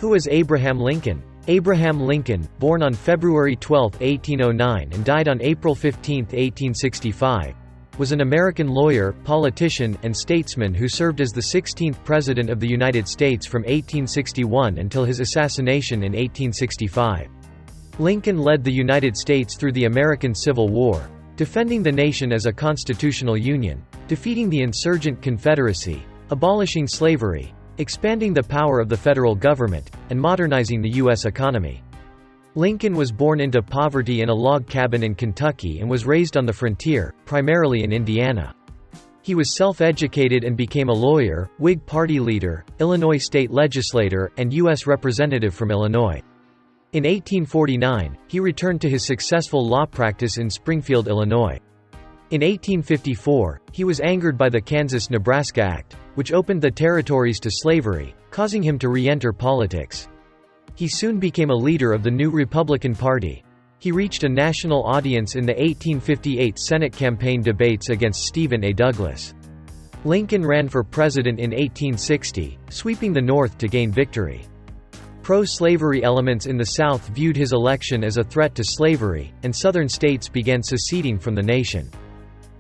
Who is Abraham Lincoln? Abraham Lincoln, born on February 12, 1809 and died on April 15, 1865, was an American lawyer, politician, and statesman who served as the 16th President of the United States from 1861 until his assassination in 1865. Lincoln led the United States through the American Civil War, defending the nation as a constitutional union, defeating the insurgent Confederacy, abolishing slavery, expanding the power of the federal government, and modernizing the U.S. economy. Lincoln was born into poverty in a log cabin in Kentucky and was raised on the frontier, primarily in Indiana. He was self-educated and became a lawyer, Whig Party leader, Illinois state legislator, and U.S. representative from Illinois. In 1849, he returned to his successful law practice in Springfield, Illinois. In 1854, he was angered by the Kansas-Nebraska Act, which opened the territories to slavery, causing him to re-enter politics. He soon became a leader of the new Republican Party. He reached a national audience in the 1858 Senate campaign debates against Stephen A. Douglas. Lincoln ran for president in 1860, sweeping the North to gain victory. Pro-slavery elements in the South viewed his election as a threat to slavery, and Southern states began seceding from the nation.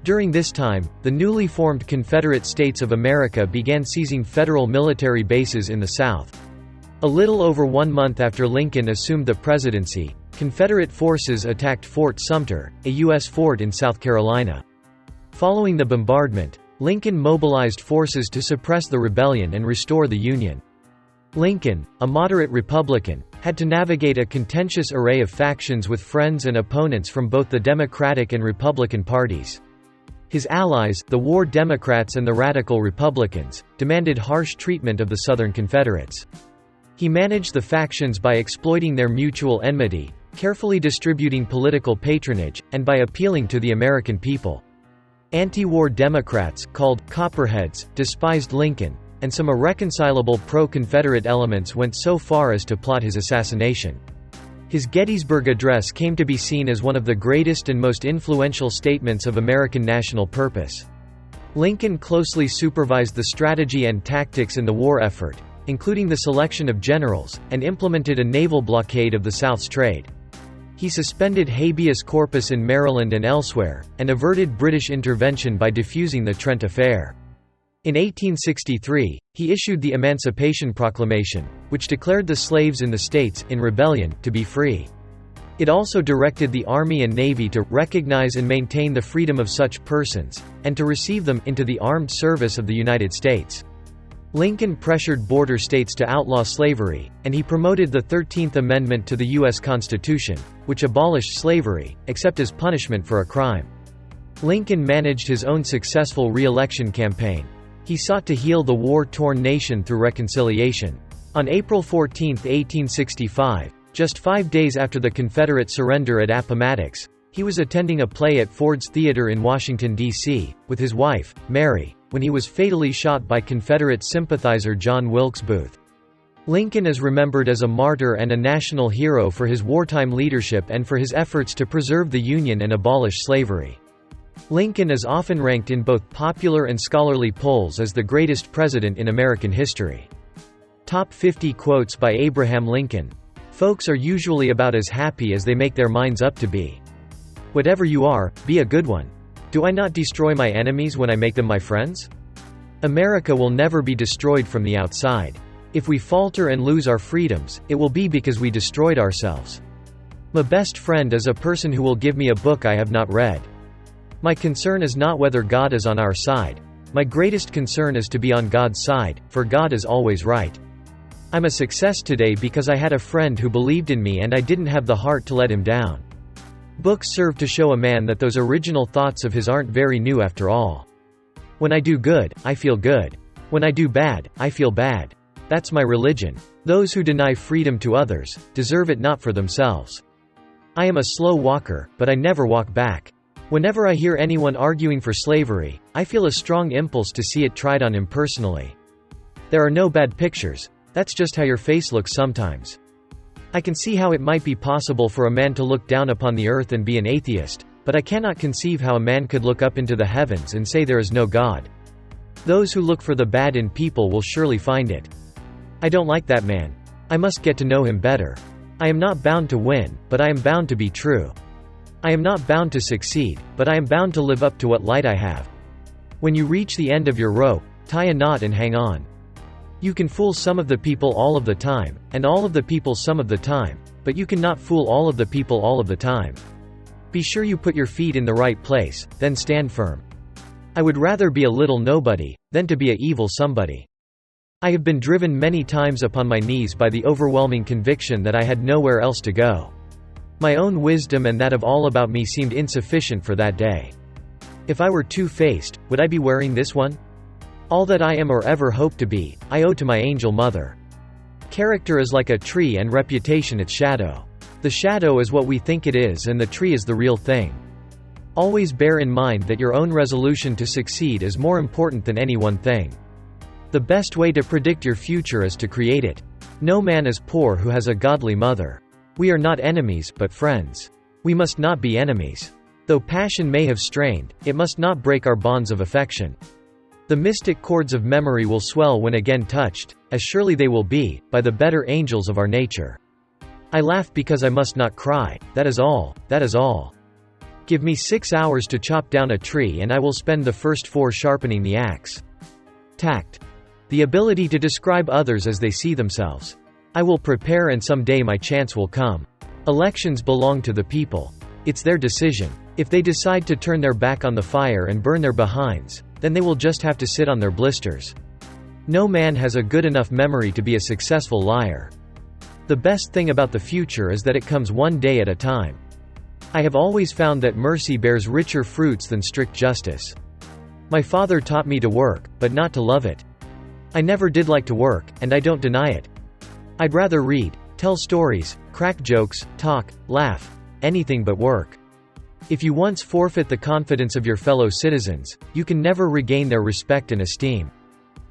During this time, the newly formed Confederate States of America began seizing federal military bases in the South. A little over 1 month after Lincoln assumed the presidency, Confederate forces attacked Fort Sumter, a U.S. fort in South Carolina. Following the bombardment, Lincoln mobilized forces to suppress the rebellion and restore the Union. Lincoln, a moderate Republican, had to navigate a contentious array of factions with friends and opponents from both the Democratic and Republican parties. His allies, the War Democrats and the Radical Republicans, demanded harsh treatment of the Southern Confederates. He managed the factions by exploiting their mutual enmity, carefully distributing political patronage, and by appealing to the American people. Anti-war Democrats, called Copperheads, despised Lincoln, and some irreconcilable pro-Confederate elements went so far as to plot his assassination. His Gettysburg Address came to be seen as one of the greatest and most influential statements of American national purpose. Lincoln closely supervised the strategy and tactics in the war effort, including the selection of generals, and implemented a naval blockade of the South's trade. He suspended habeas corpus in Maryland and elsewhere, and averted British intervention by defusing the Trent Affair. In 1863, he issued the Emancipation Proclamation, which declared the slaves in the states, in rebellion, to be free. It also directed the Army and Navy to recognize and maintain the freedom of such persons, and to receive them into the armed service of the United States. Lincoln pressured border states to outlaw slavery, and he promoted the 13th Amendment to the U.S. Constitution, which abolished slavery, except as punishment for a crime. Lincoln managed his own successful re-election campaign. He sought to heal the war-torn nation through reconciliation. On April 14, 1865, just 5 days after the Confederate surrender at Appomattox, he was attending a play at Ford's Theater in Washington, D.C., with his wife, Mary, when he was fatally shot by Confederate sympathizer John Wilkes Booth. Lincoln is remembered as a martyr and a national hero for his wartime leadership and for his efforts to preserve the Union and abolish slavery. Lincoln is often ranked in both popular and scholarly polls as the greatest president in American history. Top 50 quotes by Abraham Lincoln. Folks are usually about as happy as they make their minds up to be. Whatever you are, be a good one. Do I not destroy my enemies when I make them my friends? America will never be destroyed from the outside. If we falter and lose our freedoms, it will be because we destroyed ourselves. My best friend is a person who will give me a book I have not read. My concern is not whether God is on our side. My greatest concern is to be on God's side, for God is always right. I'm a success today because I had a friend who believed in me and I didn't have the heart to let him down. Books serve to show a man that those original thoughts of his aren't very new after all. When I do good, I feel good. When I do bad, I feel bad. That's my religion. Those who deny freedom to others, deserve it not for themselves. I am a slow walker, but I never walk back. Whenever I hear anyone arguing for slavery, I feel a strong impulse to see it tried on impersonally. There are no bad pictures. That's just how your face looks sometimes. I can see how it might be possible for a man to look down upon the earth and be an atheist, but I cannot conceive how a man could look up into the heavens and say there is no God. Those who look for the bad in people will surely find it. I don't like that man. I must get to know him better. I am not bound to win, but I am bound to be true. I am not bound to succeed, but I am bound to live up to what light I have. When you reach the end of your rope, tie a knot and hang on. You can fool some of the people all of the time, and all of the people some of the time, but you cannot fool all of the people all of the time. Be sure you put your feet in the right place, then stand firm. I would rather be a little nobody, than to be a evil somebody. I have been driven many times upon my knees by the overwhelming conviction that I had nowhere else to go. My own wisdom and that of all about me seemed insufficient for that day. If I were two-faced, would I be wearing this one? All that I am or ever hope to be, I owe to my angel mother. Character is like a tree and reputation its shadow. The shadow is what we think it is and the tree is the real thing. Always bear in mind that your own resolution to succeed is more important than any one thing. The best way to predict your future is to create it. No man is poor who has a godly mother. We are not enemies, but friends. We must not be enemies. Though passion may have strained, it must not break our bonds of affection. The mystic chords of memory will swell when again touched, as surely they will be, by the better angels of our nature. I laugh because I must not cry, that is all, that is all. Give me 6 hours to chop down a tree and I will spend the first 4 sharpening the axe. Tact. The ability to describe others as they see themselves. I will prepare and someday my chance will come. Elections belong to the people. It's their decision. If they decide to turn their back on the fire and burn their behinds, then they will just have to sit on their blisters. No man has a good enough memory to be a successful liar. The best thing about the future is that it comes one day at a time. I have always found that mercy bears richer fruits than strict justice. My father taught me to work, but not to love it. I never did like to work, and I don't deny it. I'd rather read, tell stories, crack jokes, talk, laugh, anything but work. If you once forfeit the confidence of your fellow citizens, you can never regain their respect and esteem.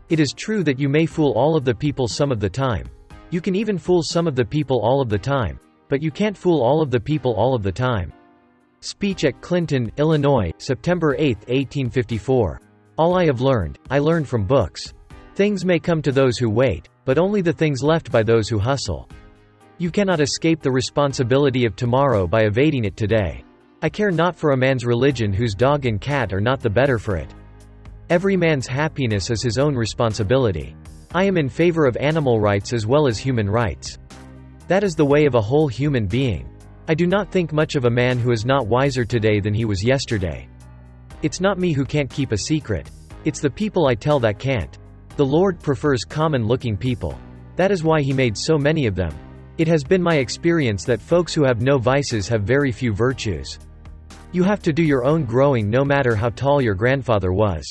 It is true that you may fool all of the people some of the time. You can even fool some of the people all of the time, but you can't fool all of the people all of the time. Speech at Clinton, Illinois, September 8, 1854. All I have learned, I learned from books. Things may come to those who wait, but only the things left by those who hustle. You cannot escape the responsibility of tomorrow by evading it today. I care not for a man's religion whose dog and cat are not the better for it. Every man's happiness is his own responsibility. I am in favor of animal rights as well as human rights. That is the way of a whole human being. I do not think much of a man who is not wiser today than he was yesterday. It's not me who can't keep a secret. It's the people I tell that can't. The Lord prefers common-looking people. That is why He made so many of them. It has been my experience that folks who have no vices have very few virtues. You have to do your own growing no matter how tall your grandfather was.